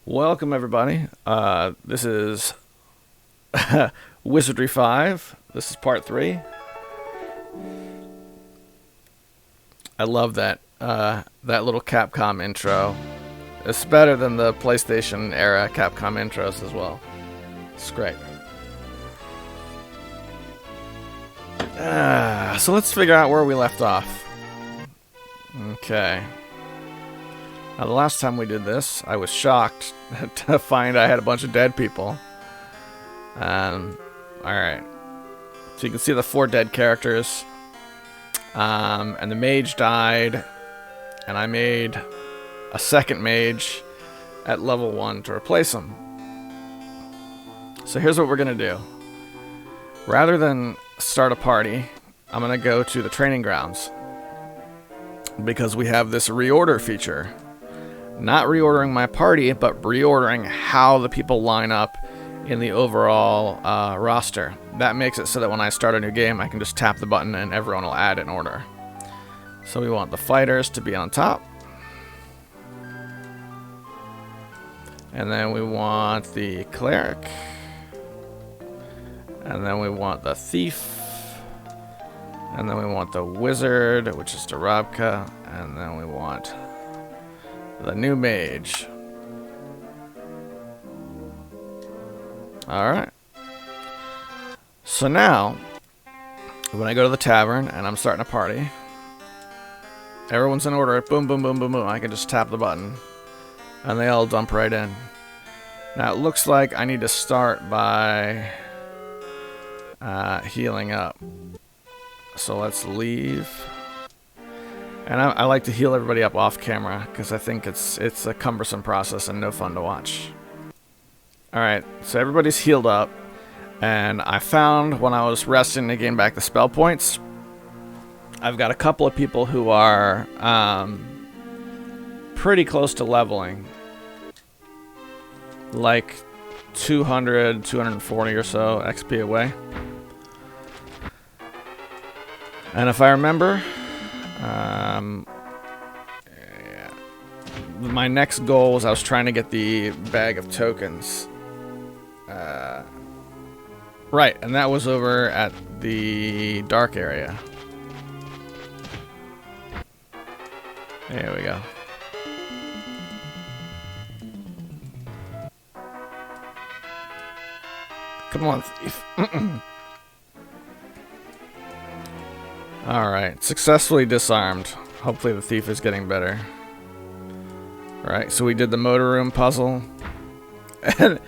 Welcome everybody. This is Wizardry 5. This is part 3. I love that little Capcom intro. It's better than the PlayStation era Capcom intros as well. It's great. So let's figure out where we left off. Okay. Now, the last time we did this, I was shocked to find I had a bunch of dead people. Alright. So you can see the 4 dead characters. And the mage died. And I made a second mage at level 1 to replace him. So here's what we're going to do. Rather than start a party, I'm going to go to the training grounds. Because we have this reorder feature. Not reordering my party, but reordering how the people line up in the overall roster. That makes it so that when I start a new game, I can just tap the button and everyone will add in order. So we want the fighters to be on top. And then we want the cleric. And then we want the thief. And then we want the wizard, which is Darabka. And then we want the new mage. Alright. So now, when I go to the tavern and I'm starting a party, everyone's in order. Boom, boom, boom, boom, boom. I can just tap the button. And they all dump right in. Now it looks like I need to start by healing up. So let's leave. And I like to heal everybody up off camera because I think it's a cumbersome process and no fun to watch. Alright, so everybody's healed up. And I found when I was resting to gain back the spell points, I've got a couple of people who are pretty close to leveling. Like 200, 240 or so XP away. And if I remember, yeah. My next goal was I was trying to get the bag of tokens. Right, and that was over at the dark area. There we go. Come on, thief. Alright, successfully disarmed. Hopefully the thief is getting better. Alright, so we did the motor room puzzle. And,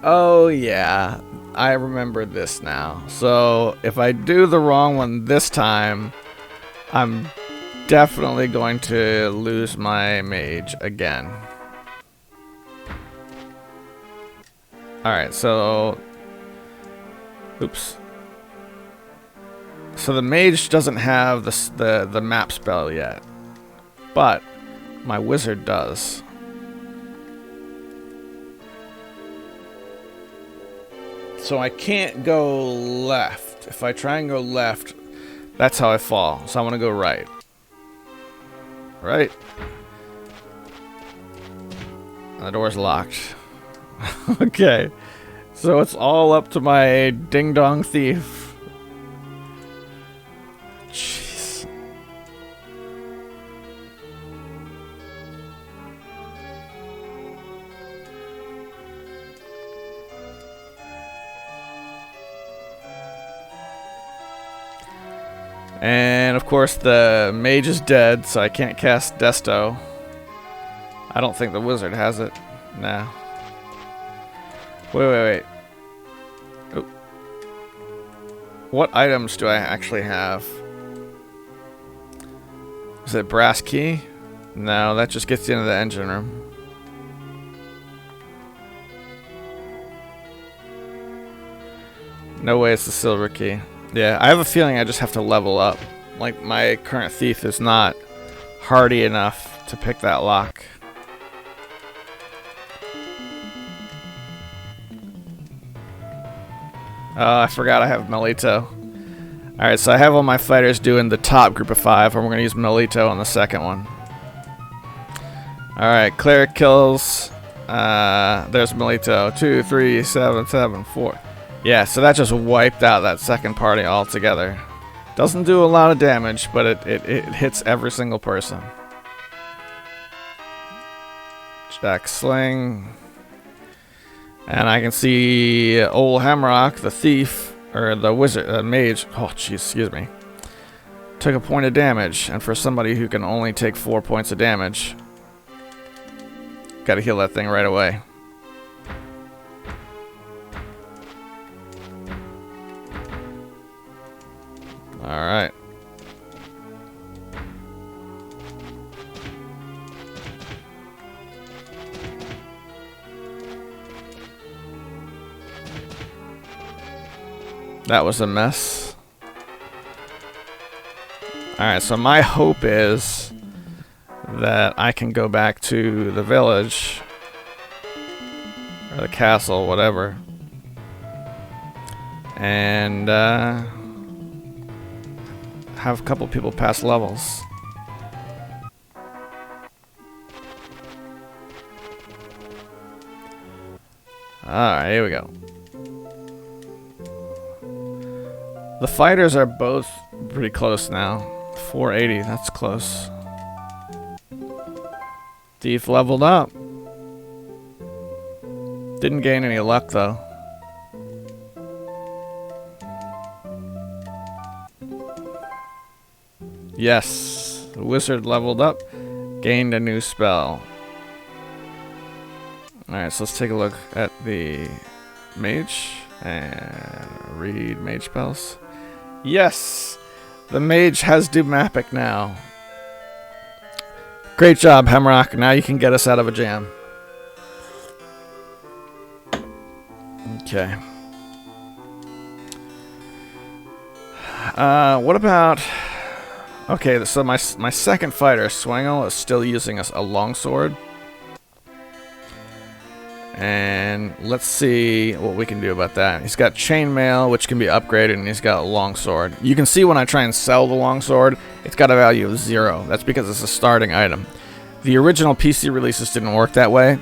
oh yeah, I remember this now. So, if I do the wrong one this time, I'm definitely going to lose my mage again. Alright, so... Oops. So the mage doesn't have the map spell yet, but my wizard does. So I can't go left. If I try and go left, that's how I fall. So I want to go right. Right. And the door's locked. Okay. So it's all up to my ding-dong thief. Jeez. And of course the mage is dead, so I can't cast Desto. I don't think the wizard has it. Nah. Wait. Oh. What items do I actually have? Is it brass key? No, that just gets you into the engine room. No way it's the silver key. Yeah, I have a feeling I just have to level up. Like, my current thief is not hardy enough to pick that lock. I forgot I have Melito. Alright, so I have all my fighters doing the top group of 5, and we're going to use Melito on the second one. Alright, cleric kills There's Melito. 2, 3, 7, 7, 4. Yeah, so that just wiped out that second party altogether. Doesn't do a lot of damage, but it hits every single person. Jack Sling. And I can see old Hamrock, the thief, or the wizard, mage. Oh, jeez, excuse me. Took a point of damage, and for somebody who can only take 4 points of damage, gotta heal that thing right away. Alright. That was a mess. Alright, so my hope is that I can go back to the village or the castle, whatever, and have a couple people pass levels. Alright, here we go. The fighters are both pretty close now. 480, that's close. Thief leveled up. Didn't gain any luck though. Yes, the wizard leveled up, gained a new spell. Alright, so let's take a look at the mage and read mage spells. Yes, the mage has Doom-Mapic now. Great job, Hemrock. Now you can get us out of a jam. Okay. What about... Okay, so my second fighter, Swingle, is still using a longsword. And let's see what we can do about that. He's got chainmail, which can be upgraded, and he's got a longsword. You can see when I try and sell the longsword, it's got a value of 0. That's because it's a starting item. The original PC releases didn't work that way.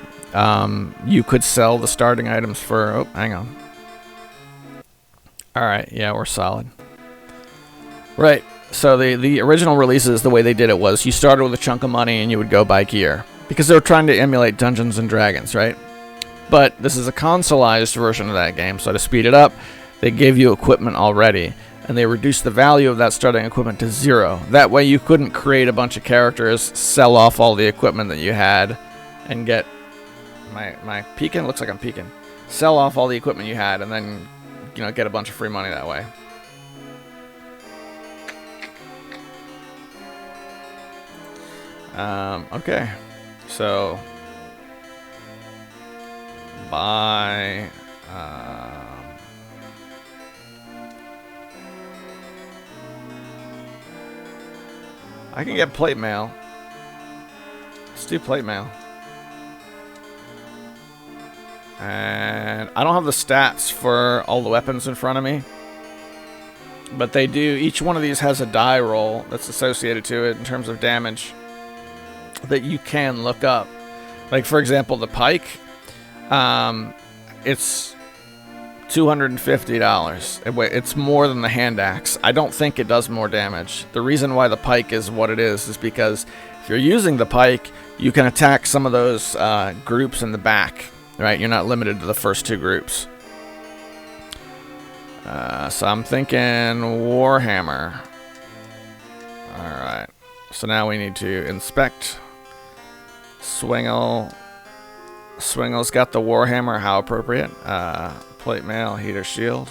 You could sell the starting items for... Oh, hang on. Alright, yeah, we're solid. Right, so the original releases, the way they did it was you started with a chunk of money and you would go buy gear. Because they were trying to emulate Dungeons and Dragons, right? But this is a consoleized version of that game, so to speed it up, they gave you equipment already, and they reduced the value of that starting equipment to 0. That way you couldn't create a bunch of characters, sell off all the equipment that you had, and get... My peeking? Looks like I'm peeking. Sell off all the equipment you had, and then, you know, get a bunch of free money that way. Okay. So... buy I can get plate mail. Let's do plate mail. And I don't have the stats for all the weapons in front of me, but they do. Each one of these has a die roll that's associated to it in terms of damage that you can look up. Like, for example, the pike. It's $250. It's more than the hand axe. I don't think it does more damage. The reason why the pike is what it is because if you're using the pike, you can attack some of those groups in the back, right? You're not limited to the first 2 groups. So I'm thinking Warhammer. Alright. So now we need to inspect. Swingle. Swingle's got the Warhammer, how appropriate. Plate mail, heater shield,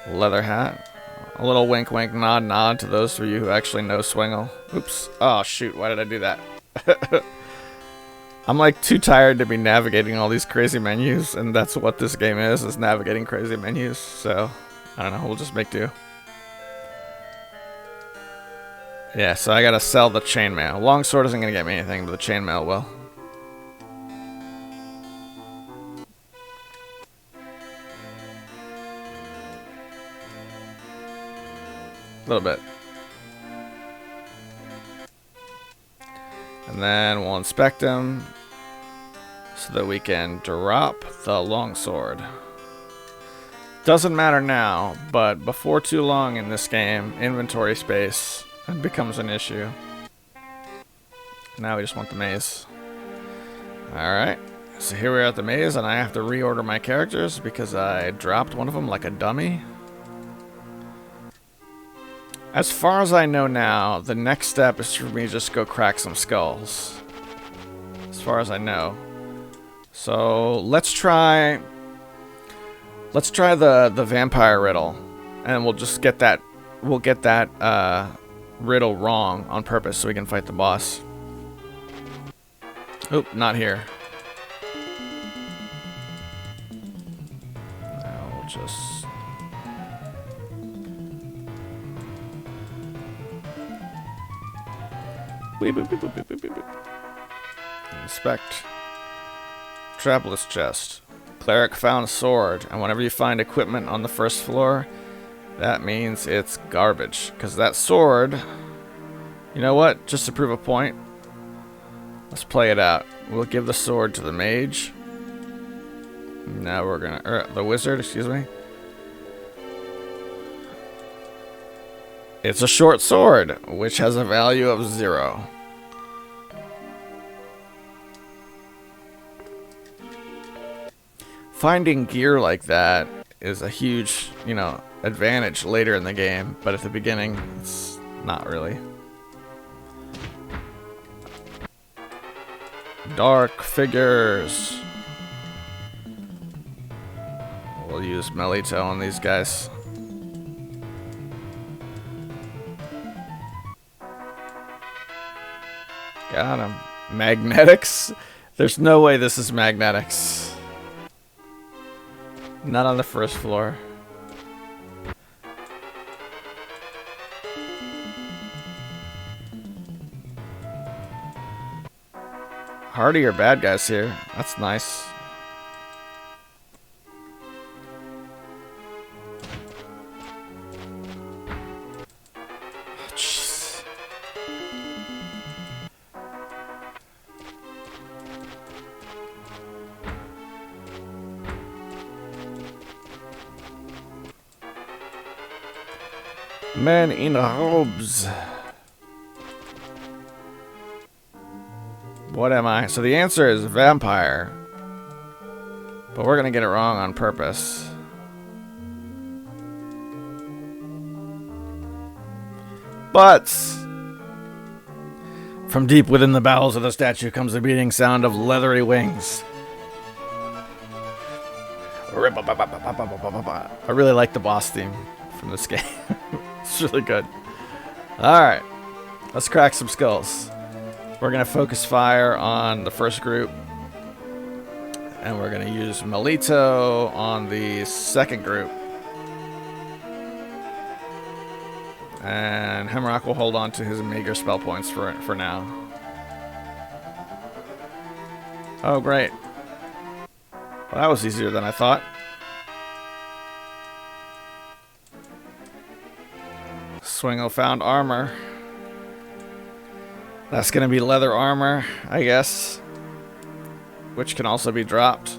leather hat. A little wink wink nod nod to those of you who actually know Swingle. Oops. Oh shoot, why did I do that? I'm like too tired to be navigating all these crazy menus, and that's what this game is navigating crazy menus. So, I don't know, we'll just make do. Yeah, so I gotta sell the chainmail. Longsword isn't gonna get me anything, but the chainmail will. A little bit. And then we'll inspect him. so that we can drop the longsword. Doesn't matter now, but before too long in this game, inventory space becomes an issue. Now we just want the maze. Alright, so here we are at the maze, and I have to reorder my characters because I dropped one of them like a dummy. As far as I know now, the next step is for me to just go crack some skulls. As far as I know. So let's try the vampire riddle, and we'll just get that riddle wrong on purpose so we can fight the boss. Oop, not here. I'll just beep, boop, boop, boop, boop, boop, boop. Inspect. Traveller's chest. Cleric found sword, and whenever you find equipment on the first floor, that means it's garbage. Because that sword, you know what? Just to prove a point, let's play it out. We'll give the sword to the mage. Now we're gonna, the wizard, excuse me. It's a short sword, which has a value of 0. Finding gear like that is a huge, advantage later in the game, but at the beginning, it's not really. Dark figures. We'll use Melito on these guys. Got him. Magnetics? There's no way this is magnetics. Not on the first floor. Hardier bad guys here. That's nice. Jeez. Men in robes. What am I? So the answer is vampire. But we're gonna get it wrong on purpose. But from deep within the bowels of the statue comes the beating sound of leathery wings. I really like the boss theme from this game. It's really good. Alright. Let's crack some skulls. We're going to focus fire on the first group. And we're going to use Melito on the second group. And Hemrock will hold on to his meager spell points for now. Oh, great. Well, that was easier than I thought. Swingo found armor. That's going to be leather armor, I guess. Which can also be dropped.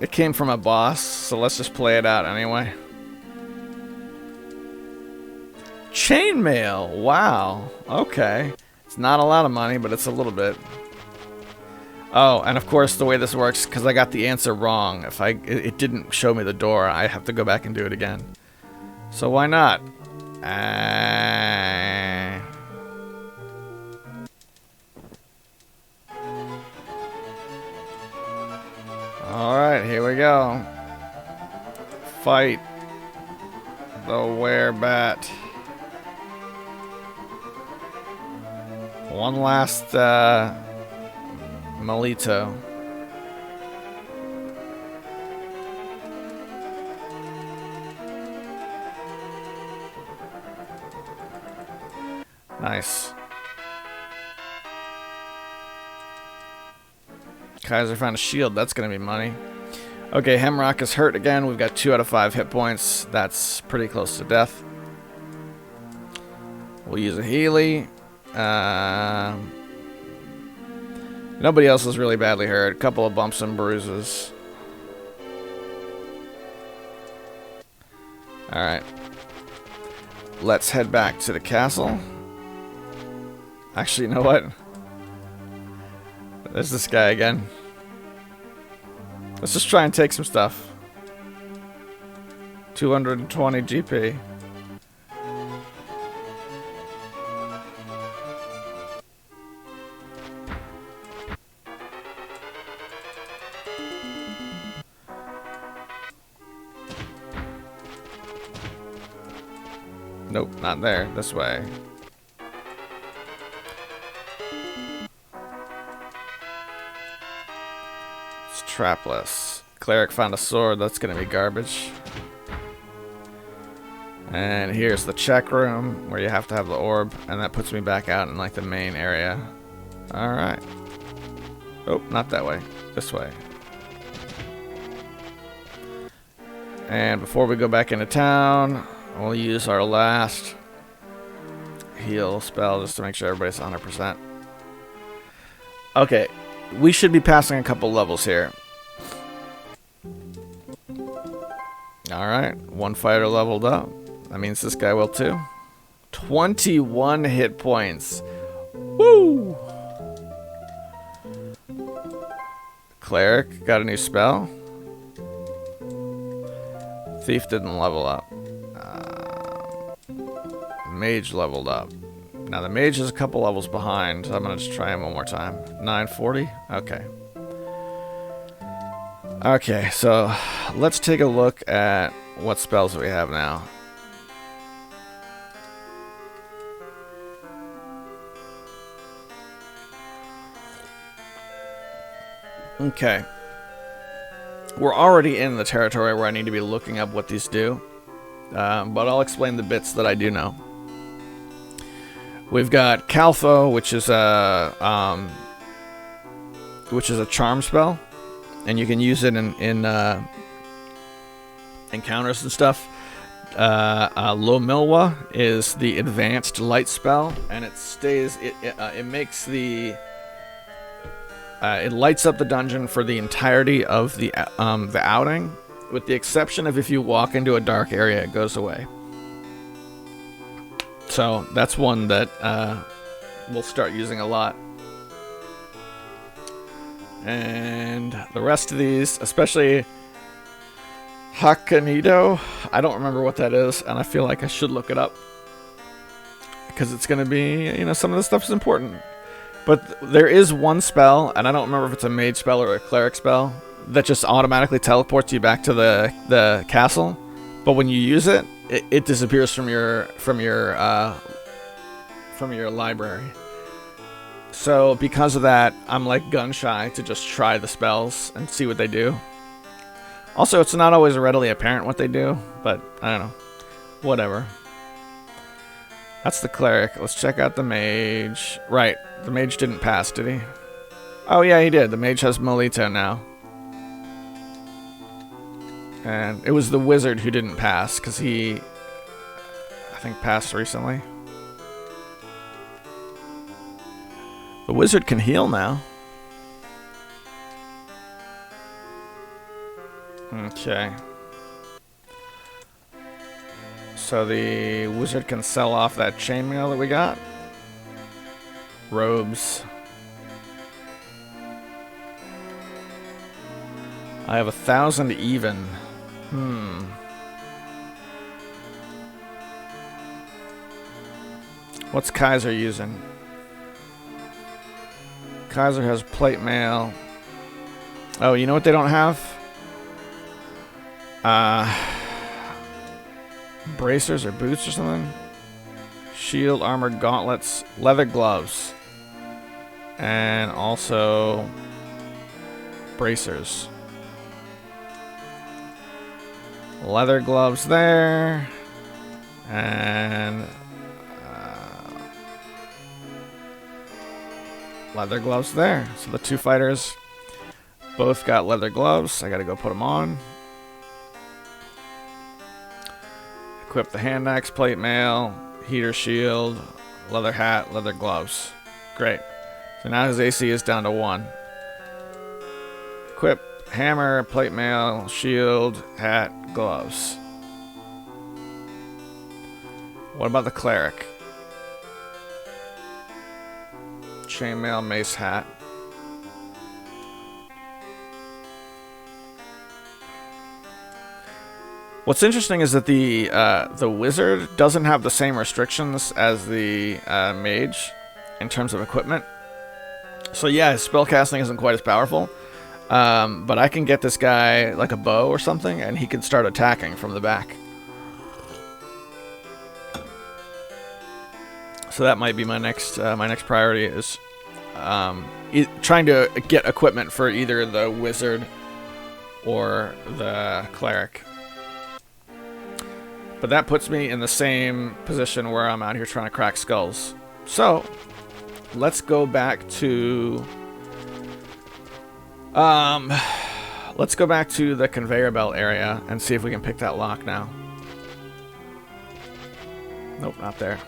It came from a boss, so let's just play it out anyway. Chainmail! Wow. Okay. It's not a lot of money, but it's a little bit. Oh, and of course the way this works, because I got the answer wrong. If it didn't show me the door, I have to go back and do it again. So why not? Alright, here we go. Fight the werebat. One last Melito. Nice. Kaiser found a shield. That's going to be money. Okay, Hemrock is hurt again. We've got 2 out of 5 hit points. That's pretty close to death. We'll use a Healy. Nobody else is really badly hurt. A couple of bumps and bruises. Alright. Let's head back to the castle. Actually, you know what? There's this guy again. Let's just try and take some stuff. 220 GP. Nope, not there. This way. It's trapless. Cleric found a sword. That's gonna be garbage. And here's the check room where you have to have the orb, and that puts me back out in like the main area. Alright. Oh, not that way. This way. And before we go back into town, we'll use our last heal spell just to make sure everybody's 100%. Okay, we should be passing a couple levels here. Alright, one fighter leveled up. That means this guy will too. 21 hit points. Woo! Cleric got a new spell. Thief didn't level up. Mage leveled up. Now the mage is a couple levels behind, so I'm gonna just try him one more time. 940? Okay. Okay, so let's take a look at what spells we have now. Okay. We're already in the territory where I need to be looking up what these do. But I'll explain the bits that I do know. We've got Caltho, which is a charm spell, and you can use it in encounters and stuff. Lo Milwa is the advanced light spell, and it stays. It makes the it lights up the dungeon for the entirety of the outing, with the exception of if you walk into a dark area, it goes away. So that's one that we'll start using a lot. And the rest of these, especially Hakanido, I don't remember what that is, and I feel like I should look it up, because it's going to be, you know, some of this stuff is important. But there is one spell, and I don't remember if it's a mage spell or a cleric spell, that just automatically teleports you back to the castle. But when you use it, it disappears from your library. So because of that, I'm like gun shy to just try the spells and see what they do. Also, it's not always readily apparent what they do, but I don't know. Whatever. That's the cleric. Let's check out the mage. Right, the mage didn't pass, did he? Oh yeah, he did. The mage has Molito now. And it was the wizard who didn't pass, because he, I think, passed recently. The wizard can heal now. Okay. So the wizard can sell off that chainmail that we got. Robes. I have 1,000 even. What's Kaiser using? Kaiser has plate mail. Oh, you know what they don't have? Bracers or boots or something? Shield, armor, gauntlets, leather gloves. And also bracers. Leather gloves there. And leather gloves there. So the two fighters both got leather gloves. I gotta go put them on. Equip the hand axe, plate mail, heater shield, leather hat, leather gloves. Great. So now his AC is down to 1. Equip hammer, plate mail, shield, hat, gloves. What about the cleric? Chainmail, mace, hat. What's interesting is that the wizard doesn't have the same restrictions as the mage in terms of equipment. So yeah, his spellcasting isn't quite as powerful, but I can get this guy like a bow or something, and he can start attacking from the back. So that might be my next priority is trying to get equipment for either the wizard or the cleric. But that puts me in the same position where I'm out here trying to crack skulls. So let's go back to the conveyor belt area and see if we can pick that lock now. Nope, not there.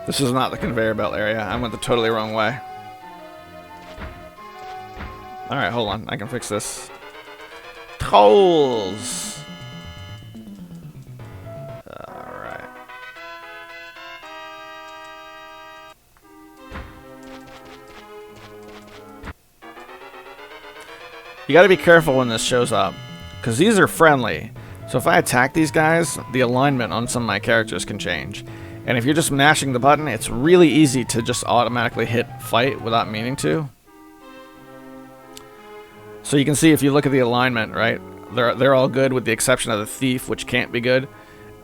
This is not the conveyor belt area. I went the totally wrong way. Alright, hold on. I can fix this. Tolls! Alright. You gotta be careful when this shows up, because these are friendly. So if I attack these guys, the alignment on some of my characters can change. And if you're just mashing the button, it's really easy to just automatically hit fight without meaning to. So you can see if you look at the alignment, right? They're all good with the exception of the thief, which can't be good.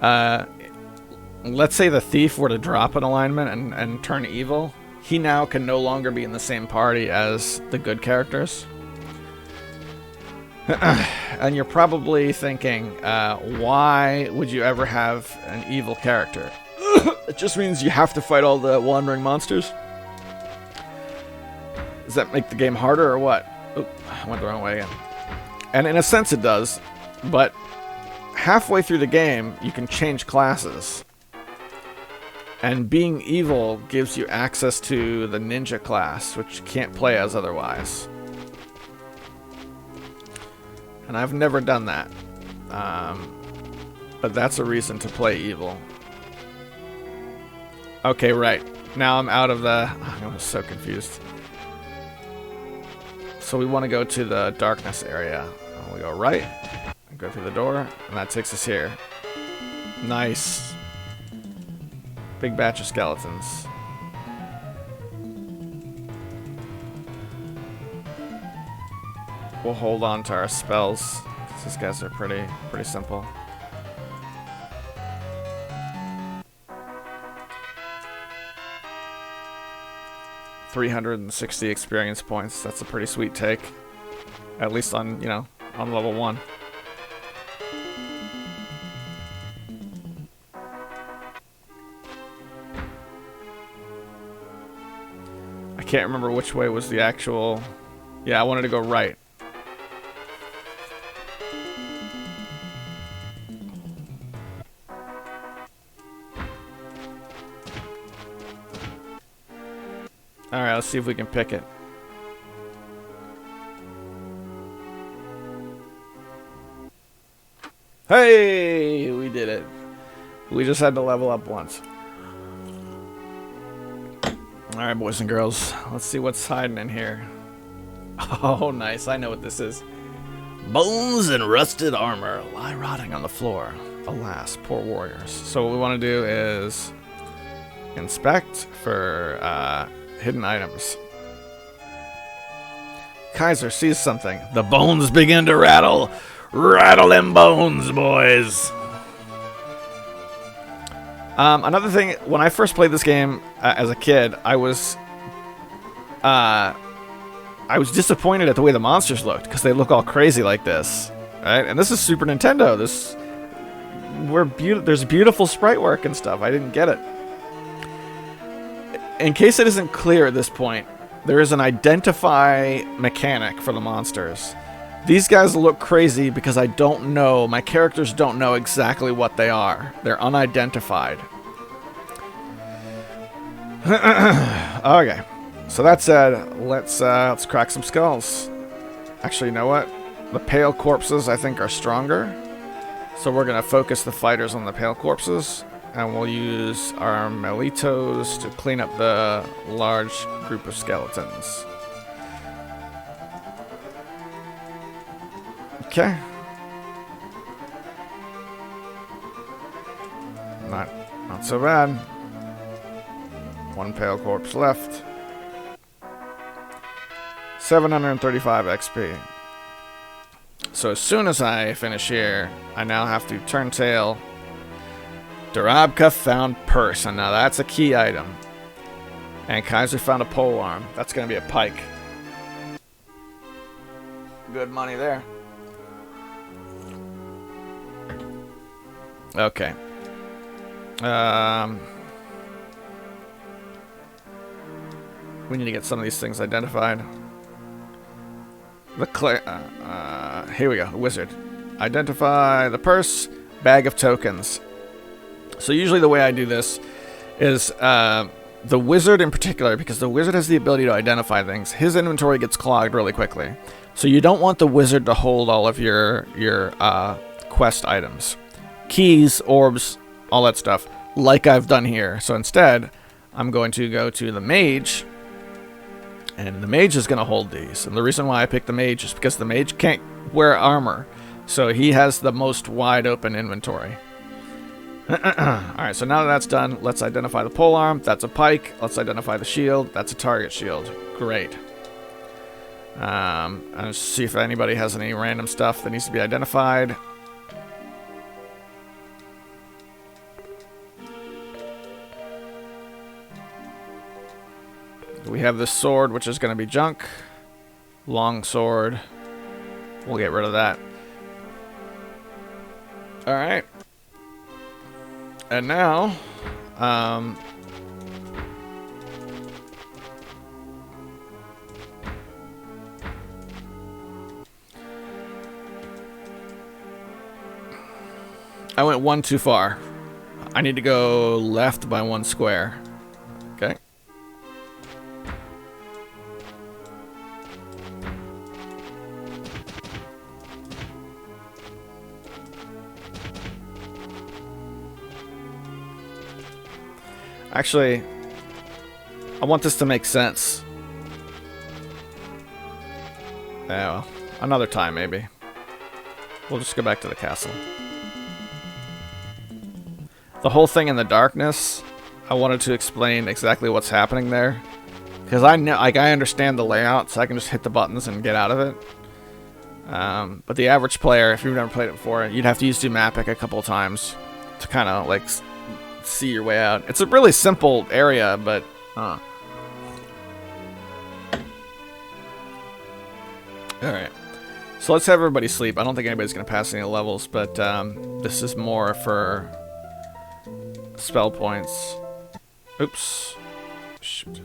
Let's say the thief were to drop an alignment and turn evil. He now can no longer be in the same party as the good characters. And you're probably thinking, why would you ever have an evil character? It just means you have to fight all the wandering monsters. Does that make the game harder or what? Oop, I went the wrong way again. And in a sense it does, but halfway through the game you can change classes. And being evil gives you access to the ninja class, which you can't play as otherwise. And I've never done that. But that's a reason to play evil. Okay, right. Now I'm out of the... I was so confused. So we want to go to the darkness area. We go right, and go through the door, and that takes us here. Nice. Big batch of skeletons. We'll hold on to our spells, because these guys are pretty simple. $360 experience points. That's a pretty sweet take. At least on, on level 1. I can't remember which way was the actual... Yeah, I wanted to go right. Alright, let's see if we can pick it. Hey! We did it. We just had to level up once. Alright, boys and girls. Let's see what's hiding in here. Oh, nice. I know what this is. Bones and rusted armor lie rotting on the floor. Alas, poor warriors. So what we want to do is inspect for hidden items. Kaiser sees something. The bones begin to rattle. Rattle them bones, boys. Another thing, when I first played this game as a kid, I was disappointed at the way the monsters looked, because they look all crazy like this, right? And this is Super Nintendo. There's beautiful sprite work and stuff. I didn't get it. In case it isn't clear at this point, there is an identify mechanic for the monsters. These guys look crazy because I don't know, my characters don't know exactly what they are. They're unidentified. Okay, so that said, let's crack some skulls. Actually, you know what? The pale corpses I think are stronger, so we're gonna focus the fighters on the pale corpses, and we'll use our melitos to clean up the large group of skeletons. Okay. Not so bad. One pale corpse left. 735 XP. So as soon as I finish here, I now have to turn tail. Darabka found purse, and now that's a key item. And Kaiser found a pole arm. That's going to be a pike. Good money there. Okay. We need to get some of these things identified. Here we go. Wizard. Identify the purse. Bag of tokens. So usually the way I do this is the wizard in particular, because the wizard has the ability to identify things, his inventory gets clogged really quickly. So you don't want the wizard to hold all of your quest items. Keys, orbs, all that stuff, like I've done here. So instead, I'm going to go to the mage, and the mage is going to hold these. And the reason why I picked the mage is because the mage can't wear armor, so he has the most wide open inventory. Alright, so now that that's done, let's identify the polearm. That's a pike. Let's identify the shield. That's a target shield. Great. And see if anybody has any random stuff that needs to be identified. We have this sword, which is going to be junk. Long sword. We'll get rid of that. Alright. And now, I went one too far. I need to go left by one square. Okay. Actually, I want this to make sense. Yeah, well, another time maybe. We'll just go back to the castle. The whole thing in the darkness, I wanted to explain exactly what's happening there. Because I know, like, I understand the layout, so I can just hit the buttons and get out of it. But the average player, if you've never played it before, you'd have to use Mapic a couple of times to kind of, like, see your way out. It's a really simple area, but alright, so let's have everybody sleep. I don't think anybody's gonna pass any levels, but this is more for spell points. Oops. Shoot.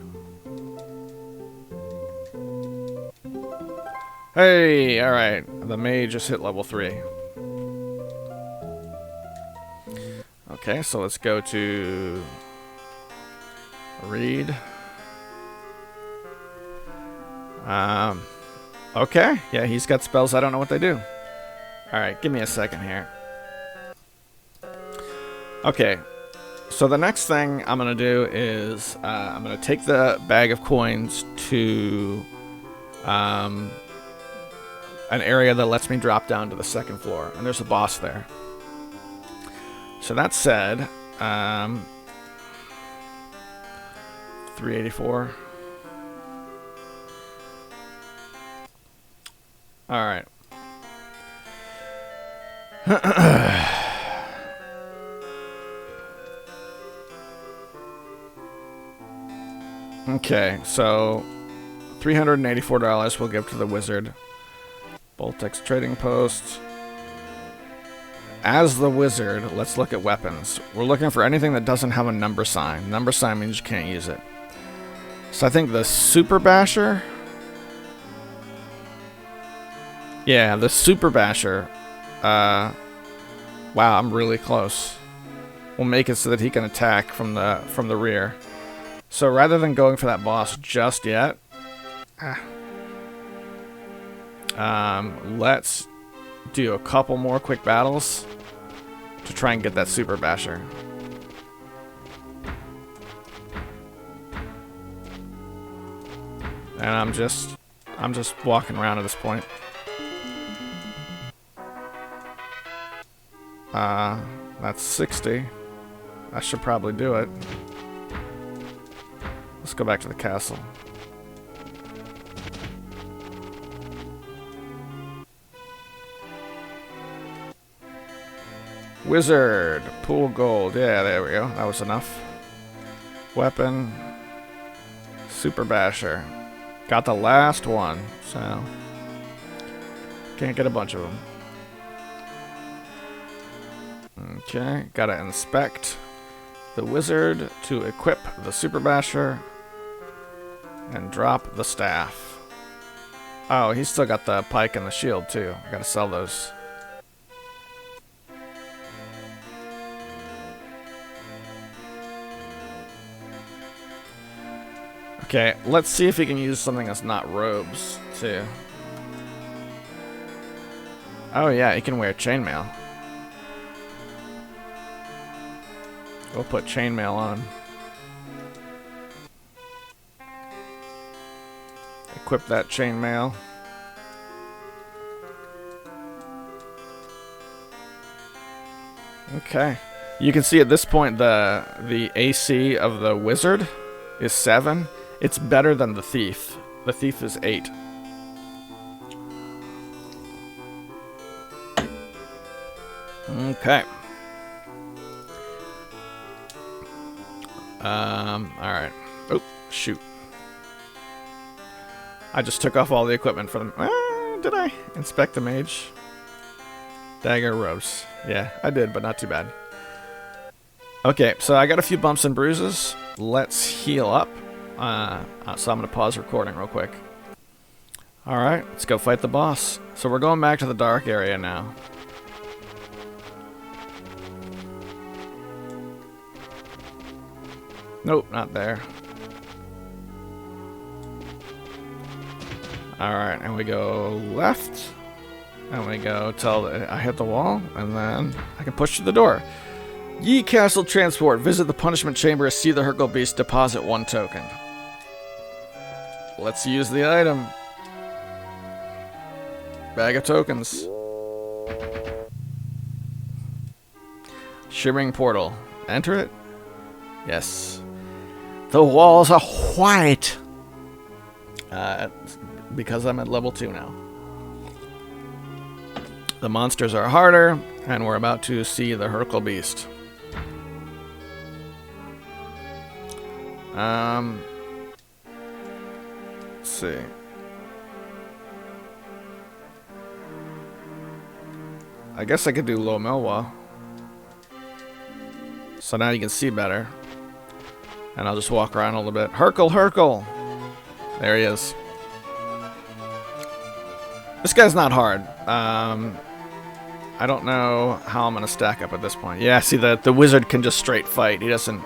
Hey, alright, the mage just hit level 3. Okay, so let's go to read. Okay, yeah, he's got spells. I don't know what they do. Alright, give me a second here. Okay, so the next thing I'm going to do is I'm going to take the bag of coins to an area that lets me drop down to the second floor, and there's a boss there. So that said, 384. All right. Okay, so $384 we'll give to the wizard. Boltex trading post. As the wizard, let's look at weapons. We're looking for anything that doesn't have a number sign. Number sign means you can't use it. So I think the Super Basher... Yeah, the Super Basher. Wow, I'm really close. We'll make it so that he can attack from the rear. So rather than going for that boss just yet, let's do a couple more quick battles to try and get that Super Basher. And I'm just walking around at this point. That's 60. I should probably do it. Let's go back to the castle. Wizard. Pool gold. Yeah, there we go. That was enough. Weapon. Super Basher. Got the last one, so... Can't get a bunch of them. Okay, gotta inspect the wizard to equip the Super Basher and drop the staff. Oh, he's still got the pike and the shield too. I gotta sell those. Okay, let's see if he can use something that's not robes too. Oh yeah, he can wear chainmail. We'll put chainmail on. Equip that chainmail. Okay. You can see at this point the AC of the wizard is 7. It's better than the thief. The thief is 8. Okay. Alright. Oh, shoot. I just took off all the equipment for them. Did I inspect the mage? Dagger, robes. Yeah, I did, but not too bad. Okay, so I got a few bumps and bruises. Let's heal up. So I'm going to pause recording real quick. Alright, let's go fight the boss. So we're going back to the dark area now. Nope, not there. Alright, and we go left. And we go till I hit the wall, and then I can push through the door. Ye Castle Transport. Visit the punishment chamber. See the Hercule Beast. Deposit 1 token. Let's use the item. Bag of tokens. Shimmering portal. Enter it? Yes. The walls are white. Because I'm at level 2 now. The monsters are harder, and we're about to see the Hercule Beast. Let's see. I guess I could do Low Melwa. So now you can see better. And I'll just walk around a little bit. Hercule, Hercule! There he is. This guy's not hard. I don't know how I'm gonna stack up at this point. Yeah, see the wizard can just straight fight. He doesn't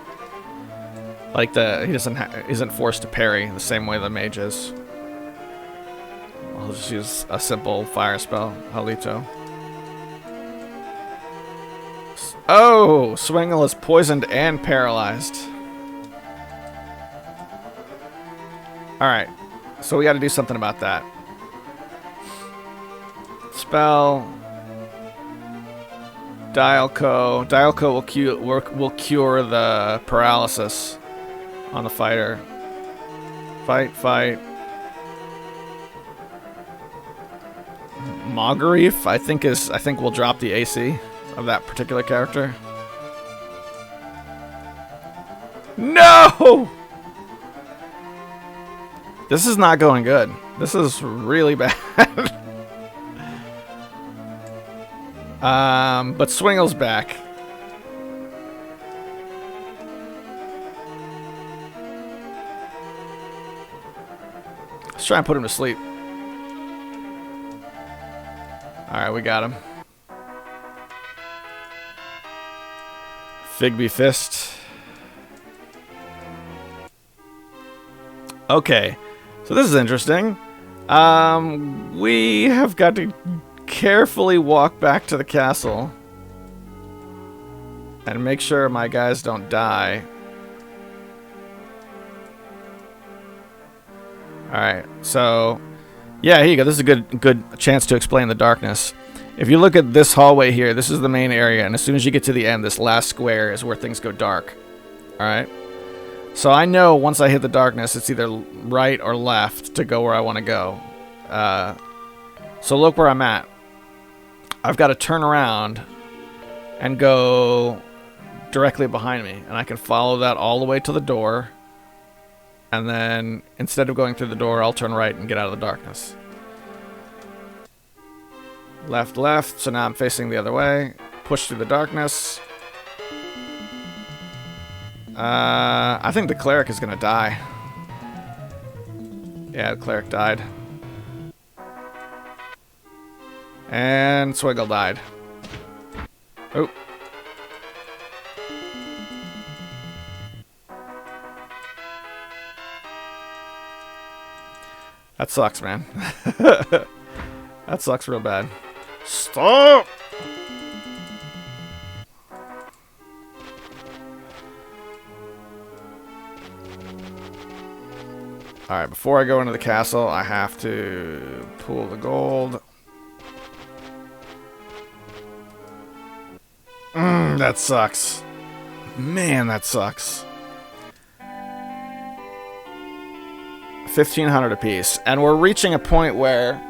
like isn't forced to parry the same way the mage is. I'll just use a simple fire spell, Halito. Oh, Swingle is poisoned and paralyzed. Alright, so we gotta do something about that. Spell. Dialco. Dialco will cure the paralysis on the fighter. Fight, fight. Mogrief, I think will drop the AC of that particular character. No! This is not going good. This is really bad. But Swingle's back. Let's try and put him to sleep. Alright, we got him. Figby Fist. Okay, so this is interesting. We have got to carefully walk back to the castle and make sure my guys don't die. Alright, so yeah, here you go. This is a good chance to explain the darkness. If you look at this hallway here, this is the main area, and as soon as you get to the end, this last square is where things go dark. Alright? So I know once I hit the darkness, it's either right or left to go where I want to go. So look where I'm at. I've got to turn around and go directly behind me, and I can follow that all the way to the door. And then, instead of going through the door, I'll turn right and get out of the darkness. Left, left. So now I'm facing the other way. Push through the darkness. I think the cleric is going to die. Yeah, the cleric died. And Swiggle died. Oh. That sucks, man. That sucks real bad. Stop! Alright, before I go into the castle, I have to pull the gold. That sucks. Man, that sucks. 1,500 apiece, and we're reaching a point where,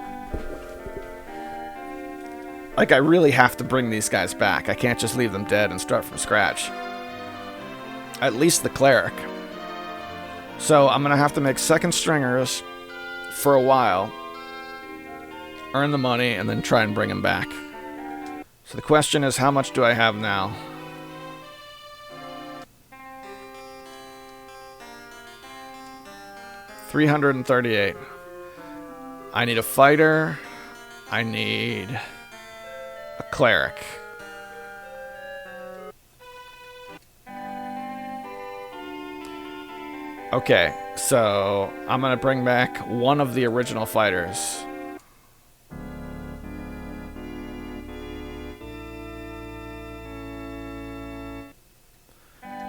like, I really have to bring these guys back. I can't just leave them dead and start from scratch. At least the cleric. So I'm gonna have to make second stringers for a while, earn the money, and then try and bring them back. So the question is, how much do I have now? $338. I need a fighter. I need a cleric. Okay, so I'm gonna bring back one of the original fighters.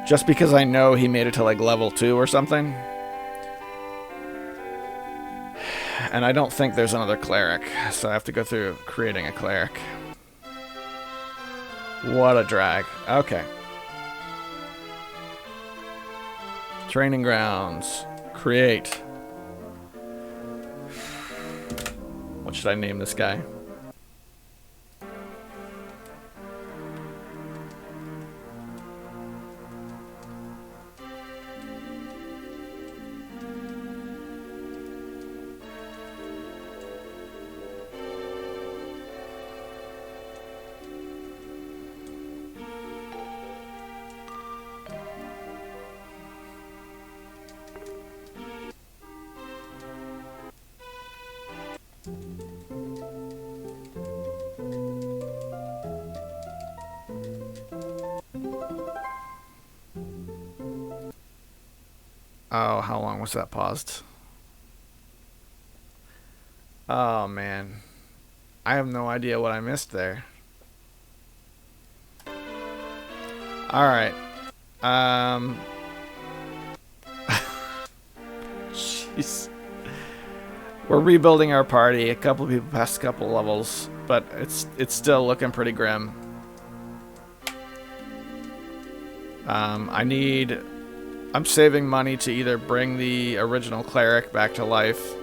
Just because I know he made it to like level 2 or something. And I don't think there's another cleric, so I have to go through creating a cleric. What a drag. Okay. Training grounds. Create. What should I name this guy? Oh, how long was that paused? Oh, man. I have no idea what I missed there. Alright. Jeez. We're rebuilding our party. A couple of people passed a couple levels, but it's still looking pretty grim. I'm saving money to either bring the original cleric back to life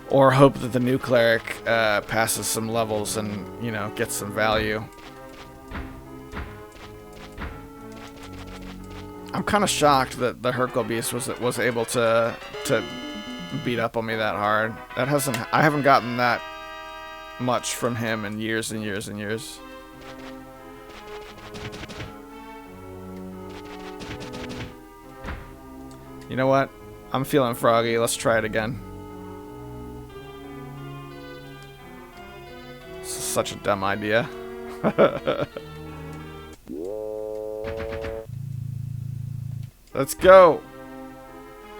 or hope that the new cleric passes some levels and, you know, gets some value. I'm kind of shocked that the Hercule Beast was able to beat up on me that hard. I haven't gotten that much from him in years and years and years. You know what? I'm feeling froggy. Let's try it again. This is such a dumb idea. Let's go.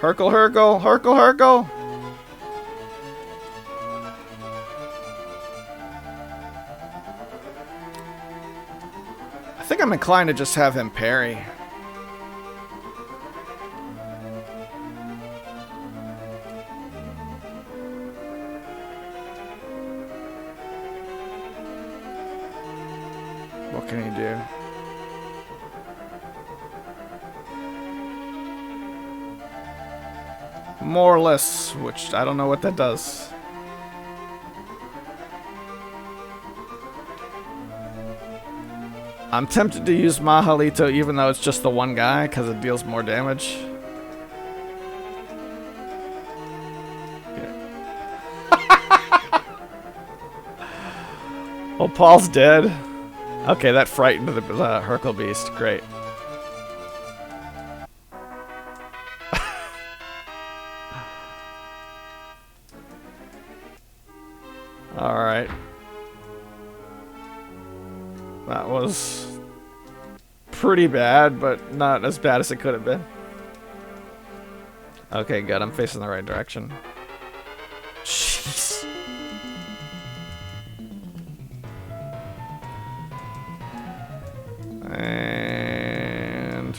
Herkle, Herkle, Herkle, Herkle. I think I'm inclined to just have him parry. What can he do? More or less, which I don't know what that does. I'm tempted to use Mahalito even though it's just the one guy because it deals more damage. Yeah. Well, Paul's dead. Okay, that frightened the Herkle Beast. Great. Alright. That was pretty bad, but not as bad as it could have been. Okay, good. I'm facing the right direction. Jeez. And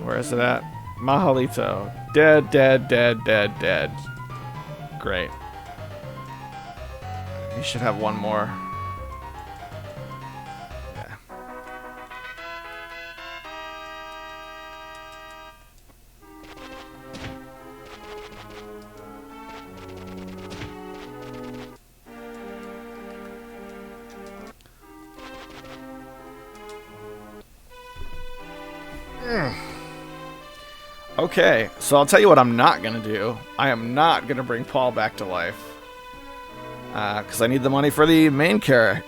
where is it at? Mahalito. Dead, dead, dead, dead, dead. Great. You should have one more. Yeah. Okay, so I'll tell you what I'm not gonna do. I am not gonna bring Paul back to life. Because I need the money for the main cleric.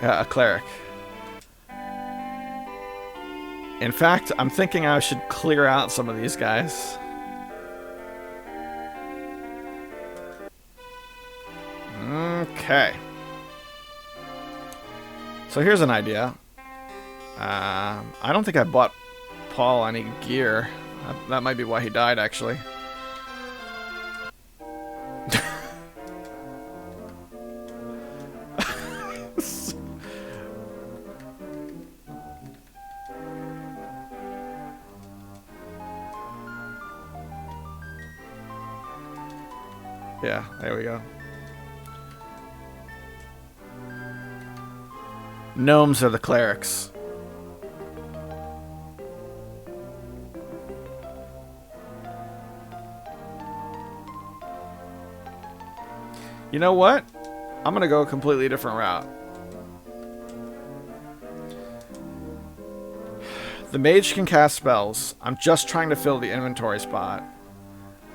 In fact, I'm thinking I should clear out some of these guys. Okay. So here's an idea. I don't think I bought Paul any gear. That might be why he died, actually. Yeah, there we go. Gnomes are the clerics. You know what? I'm gonna go a completely different route. The mage can cast spells. I'm just trying to fill the inventory spot.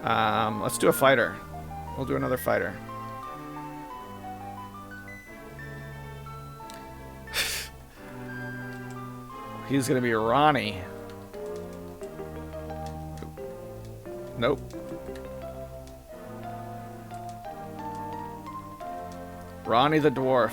Let's do a fighter. We'll do another fighter. He's gonna be Ronnie. Nope. Ronnie the dwarf.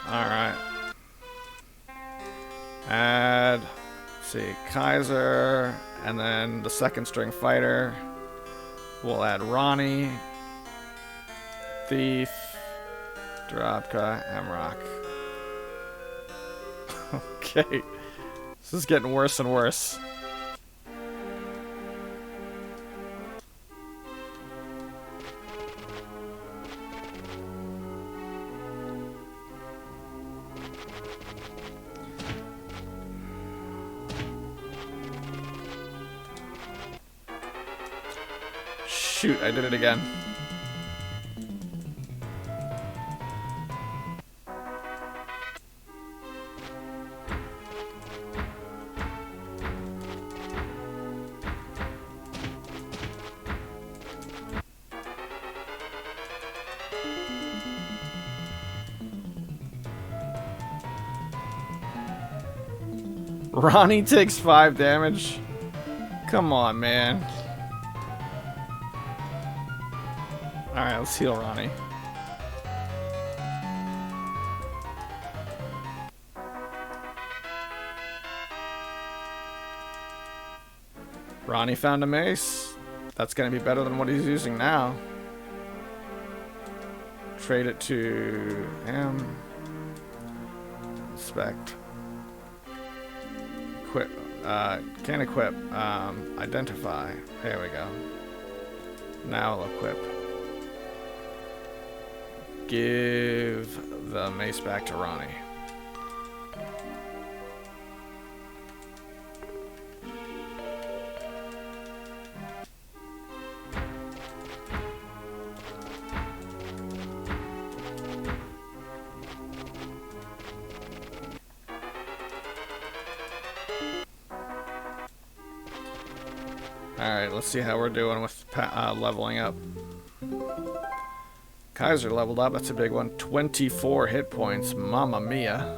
Alright. Add, let's see, Kaiser, and then the second string fighter. We'll add Ronnie, Thief, Drabka, Hamrock. Okay. This is getting worse and worse. Shoot, I did it again. Ronnie takes 5 damage. Come on, man. Alright, let's heal Ronnie. Ronnie found a mace. That's going to be better than what he's using now. Trade it to him. Inspect. Equip. Can't equip. Identify. There we go. Now I'll equip. Give the mace back to Ronnie. Alright, let's see how we're doing with leveling up. Kaiser leveled up, that's a big one. 24 hit points, mamma mia.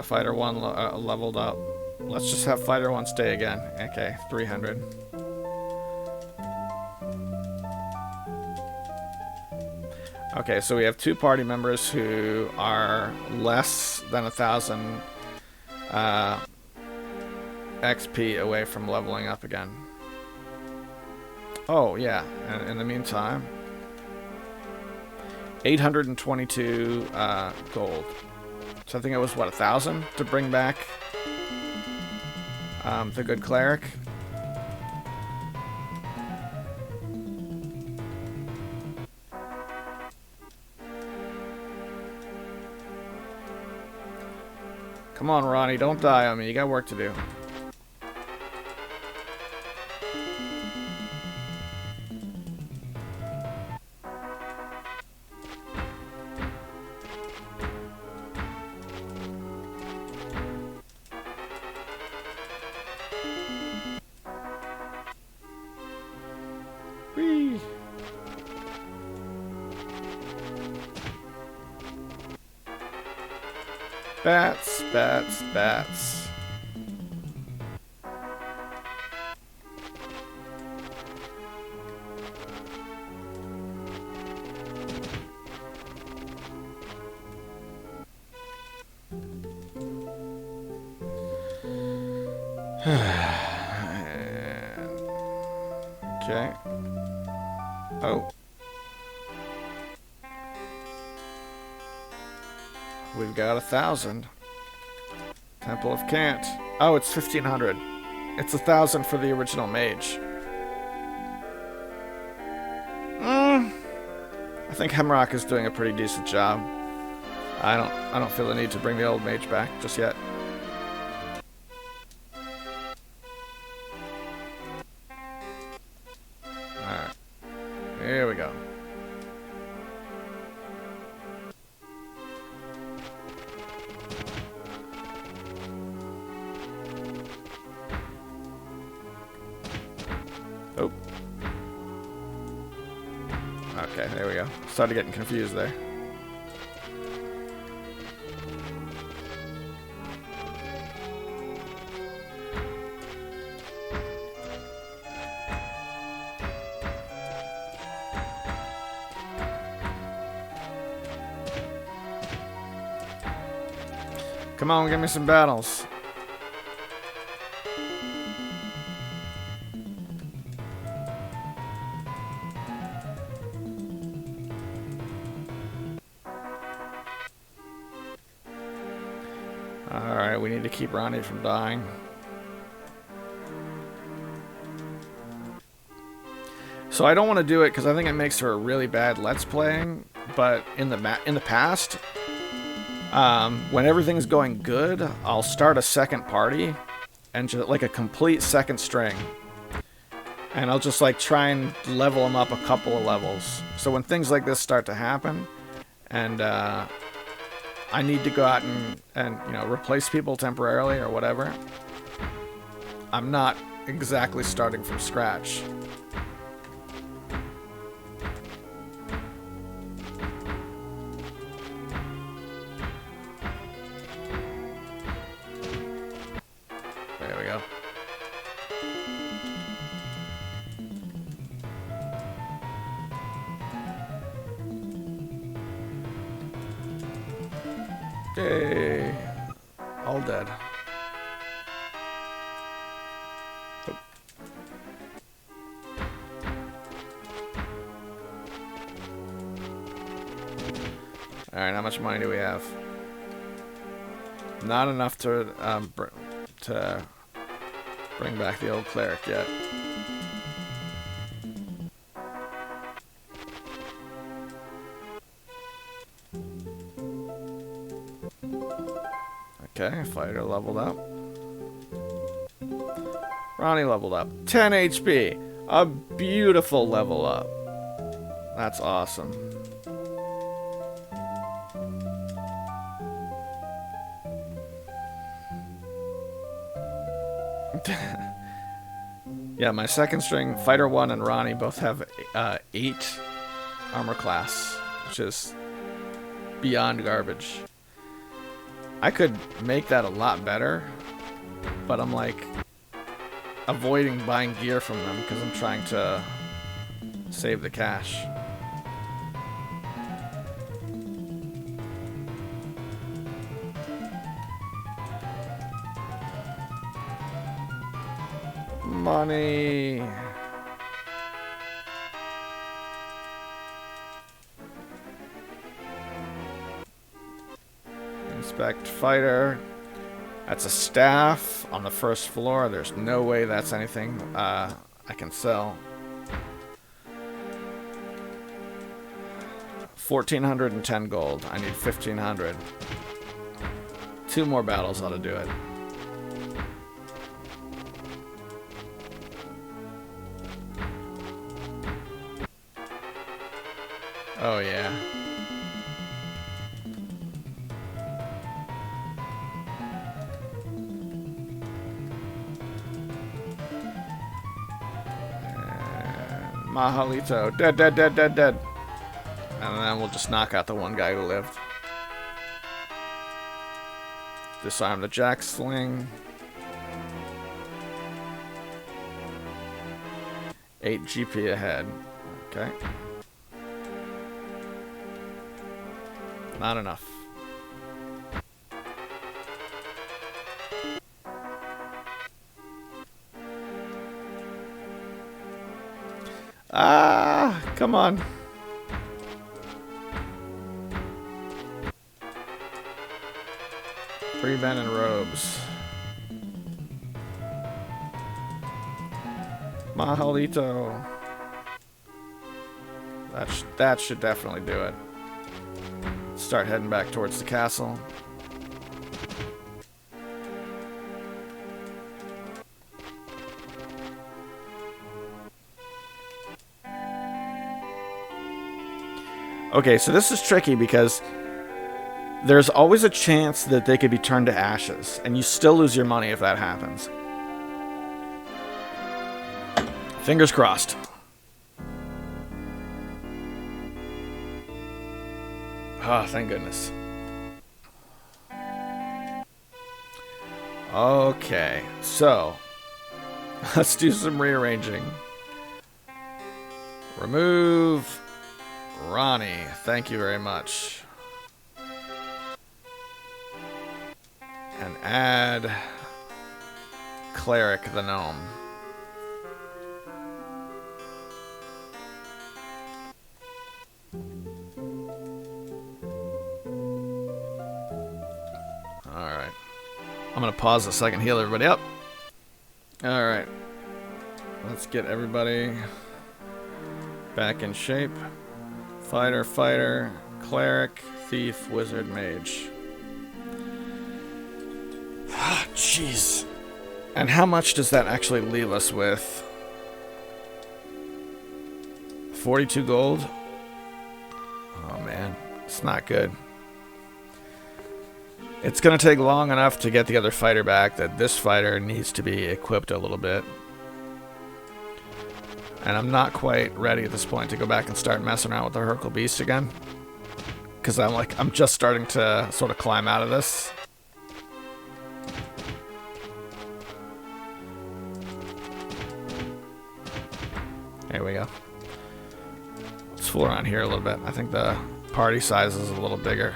Fighter 1 leveled up. Let's just have Fighter 1 stay again. Okay, 300. Okay, so we have 2 party members who are less than 1,000 XP away from leveling up again. Oh, yeah, and in the meantime, 822 gold. So I think it was, what, 1,000 to bring back the good cleric? Come on, Ronnie, don't die on me. You got work to do. Whee! Bats, bats, bats. Okay. Oh. We've got 1,000. Temple of Cant. Oh, it's 1,500. It's 1,000 for the original mage. I think Hemrock is doing a pretty decent job. I don't feel the need to bring the old mage back just yet. Alright. Here we go. Oh. Okay, there we go. Started getting confused there. Come on, give me some battles. Alright, we need to keep Ronnie from dying. So I don't want to do it because I think it makes her a really bad Let's Playing, but in the past, when everything's going good, I'll start a second party and just like a complete second string. And I'll just like try and level them up a couple of levels. So when things like this start to happen and I need to go out and you know, replace people temporarily or whatever, I'm not exactly starting from scratch. Yay. All dead. Oh. Alright, how much money do we have? Not enough to bring back the old cleric yet. Okay, fighter leveled up. Ronnie leveled up. 10 HP! A beautiful level up. That's awesome. Yeah, my second string, Fighter 1 and Ronnie both have 8 armor class, which is beyond garbage. I could make that a lot better, but I'm like avoiding buying gear from them because I'm trying to save the cash. Money. Inspect fighter. That's a staff on the first floor. There's no way that's anything I can sell. 1,410 gold. I need 1,500. 2 more battles ought to do it. Oh yeah. And Mahalito, dead, dead, dead, dead, dead. And then we'll just knock out the one guy who lived. Disarm the jack sling. 8 GP ahead. Okay. Not enough. Ah, come on. Three men in robes. Mahalito. That should definitely do it. Start heading back towards the castle. Okay, so this is tricky because there's always a chance that they could be turned to ashes, and you still lose your money if that happens. Fingers crossed. Ah, oh, thank goodness. Okay, so let's do some rearranging. Remove Ronnie. Thank you very much. And add Cleric the Gnome. Alright. I'm going to pause a second, heal everybody up. Alright. Let's get everybody back in shape. Fighter, fighter, cleric, thief, wizard, mage. Ah, jeez. And how much does that actually leave us with? 42 gold? Oh man, it's not good. It's going to take long enough to get the other fighter back that this fighter needs to be equipped a little bit. And I'm not quite ready at this point to go back and start messing around with the Hercule Beast again. Because I'm just starting to sort of climb out of this. Here we go. Let's fool around here a little bit. I think the party size is a little bigger.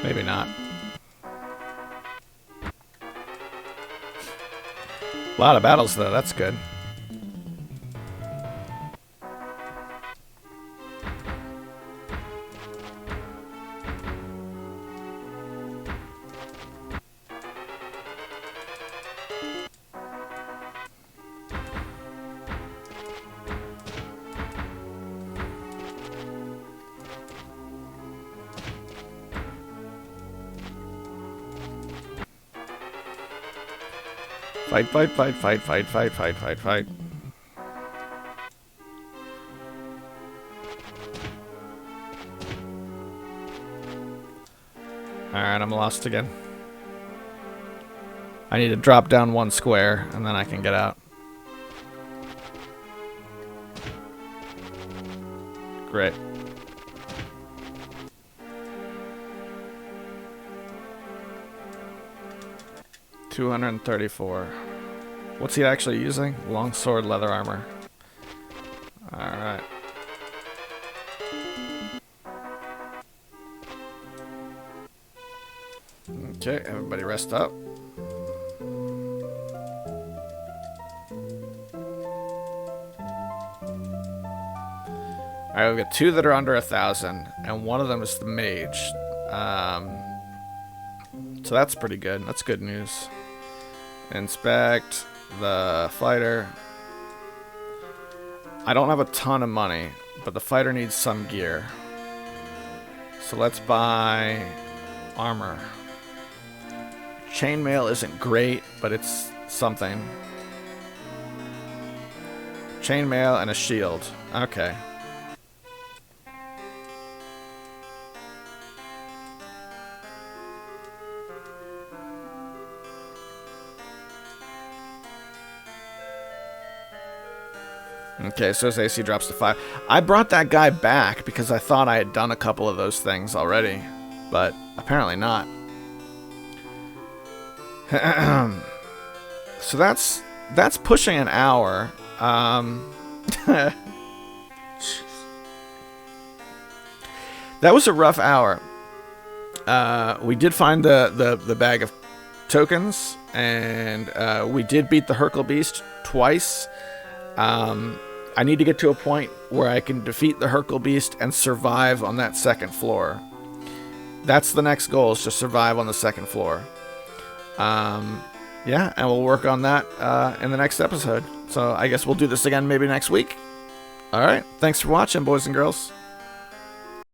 Maybe not. A lot of battles, though. That's good. Fight, fight, fight, fight, fight, fight, fight, fight, fight. Alright, I'm lost again. I need to drop down one square, and then I can get out. Great. $234. What's he actually using? Longsword, leather armor. Alright. Okay, everybody rest up. Alright, we've got 2 that are under 1,000, and one of them is the mage. So that's pretty good. That's good news. Inspect the fighter. I don't have a ton of money, but the fighter needs some gear. So let's buy armor. Chainmail isn't great, but it's something. Chainmail and a shield. Okay. Okay, so his AC drops to 5. I brought that guy back because I thought I had done a couple of those things already, but apparently not. So that's pushing an hour. That was a rough hour. We did find the bag of tokens, and we did beat the Hercule Beast twice. I need to get to a point where I can defeat the Hercule Beast and survive on that second floor. That's the next goal, is to survive on the second floor. Yeah, and we'll work on that in the next episode. So I guess we'll do this again maybe next week. Alright, thanks for watching, boys and girls.